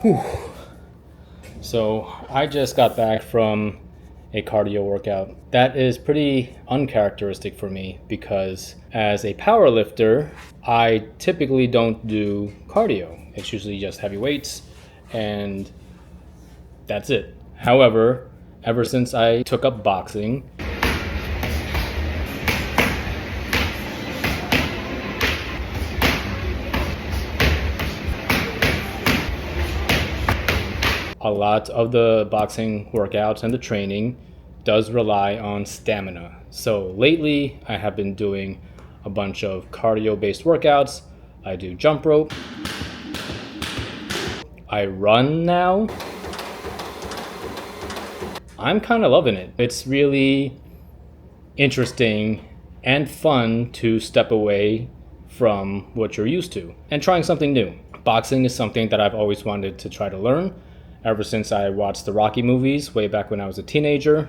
Whew. So I just got back from a cardio workout. That is pretty uncharacteristic for me because as a power lifter, I typically don't do cardio. It's usually just heavy weights and that's it. However, ever since I took up boxing, a lot of the boxing workouts and the training does rely on stamina. So lately, I have been doing a bunch of cardio based workouts. I do jump rope. I run now. I'm kind of loving it. It's really interesting and fun to step away from what you're used to and trying something new. Boxing is something that I've always wanted to try to learn ever since I watched the Rocky movies way back when I was a teenager.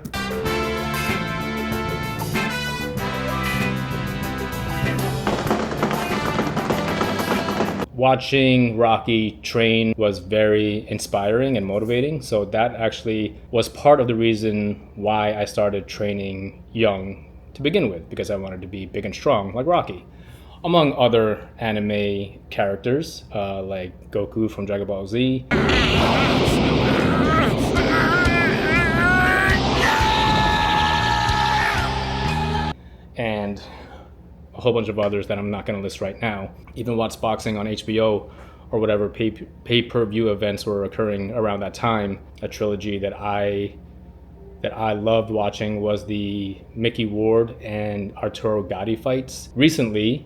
Watching Rocky train was very inspiring and motivating, so that actually was part of the reason why I started training young to begin with, because I wanted to be big and strong like Rocky. Among other anime characters, like Goku from Dragon Ball Z. And a whole bunch of others that I'm not going to list right now. Even watched boxing on HBO or whatever pay-per-view events were occurring around that time. A trilogy that I loved watching was the Mickey Ward and Arturo Gatti fights. Recently,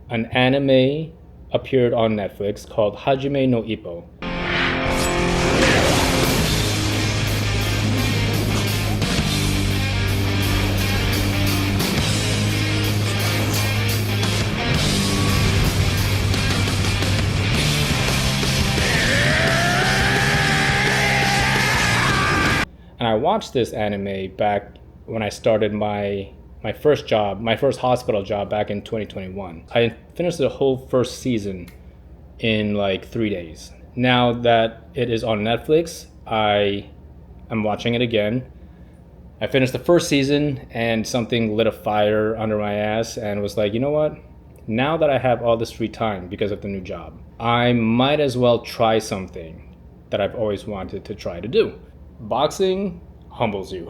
an anime appeared on Netflix called Hajime no Ippo. And I watched this anime back when I started my first job, my first hospital job back in 2021. I finished the whole first season in like 3 days. Now that it is on Netflix, I am watching it again. I finished the first season and something lit a fire under my ass and was like, you know what? Now that I have all this free time because of the new job, I might as well try something that I've always wanted to try to do. Boxing humbles you.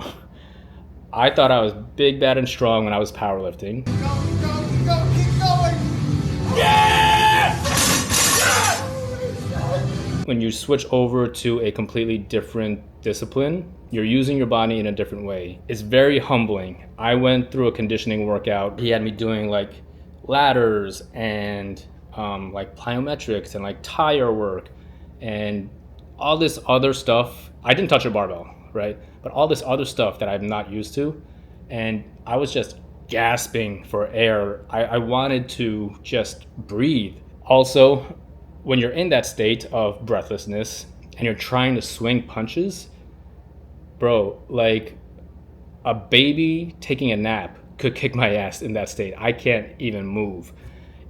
I thought I was big, bad, and strong when I was powerlifting. Go, keep going! Yeah! When you switch over to a completely different discipline, you're using your body in a different way. It's very humbling. I went through a conditioning workout. He had me doing like ladders and like plyometrics and like tire work and all this other stuff. I didn't touch a barbell, right? But all this other stuff that I'm not used to. And I was just gasping for air. I wanted to just breathe. Also, when you're in that state of breathlessness and you're trying to swing punches, bro, like a baby taking a nap could kick my ass in that state. I can't even move.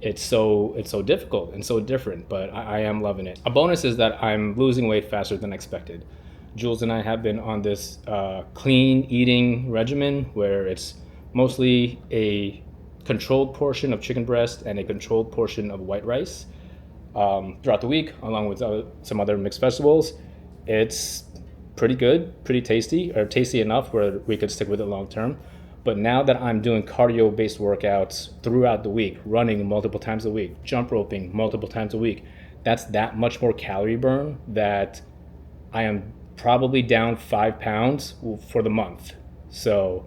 It's so difficult and so different, but I am loving it. A bonus is that I'm losing weight faster than expected. Jules and I have been on this clean eating regimen where it's mostly a controlled portion of chicken breast and a controlled portion of white rice throughout the week, along with some other mixed vegetables. It's pretty good, pretty tasty, or tasty enough where we could stick with it long term. But now that I'm doing cardio-based workouts throughout the week, running multiple times a week, jump roping multiple times a week, that's that much more calorie burn that I am probably down 5 pounds for the month. So,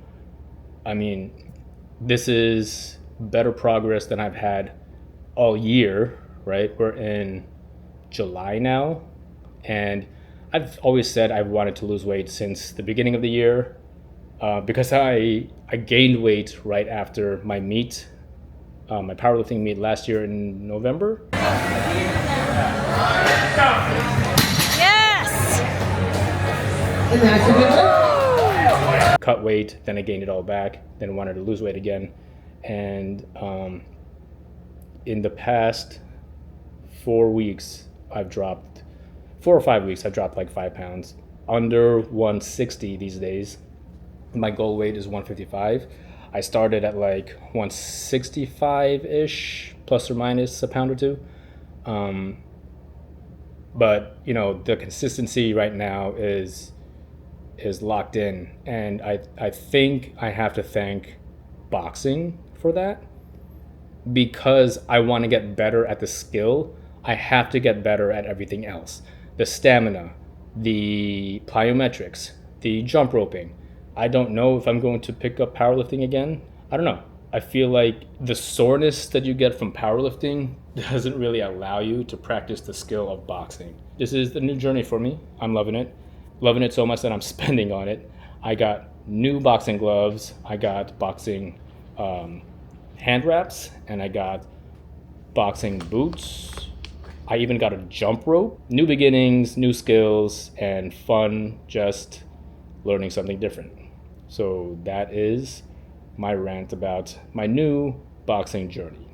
I mean, this is better progress than I've had all year, right? We're in July now, and I've always said I've wanted to lose weight since the beginning of the year. Because I gained weight right after my meet, my powerlifting meet last year in November. Yes! Cut weight, then I gained it all back, then wanted to lose weight again. And in the past 4 weeks, I've dropped 4 or 5 weeks, I dropped like 5 pounds, under 160 these days. My goal weight is 155. I started at like 165-ish, plus or minus a pound or two. But you know, the consistency right now is locked in, and I think I have to thank boxing for that, because I want to get better at the skill. I have to get better at everything else: the stamina, the plyometrics, the jump roping. I don't know if I'm going to pick up powerlifting again. I don't know. I feel like the soreness that you get from powerlifting doesn't really allow you to practice the skill of boxing. This is the new journey for me. I'm loving it. Loving it so much that I'm spending on it. I got new boxing gloves. I got boxing hand wraps, and I got boxing boots. I even got a jump rope. New beginnings, new skills, and fun, just learning something different. So that is my rant about my new boxing journey.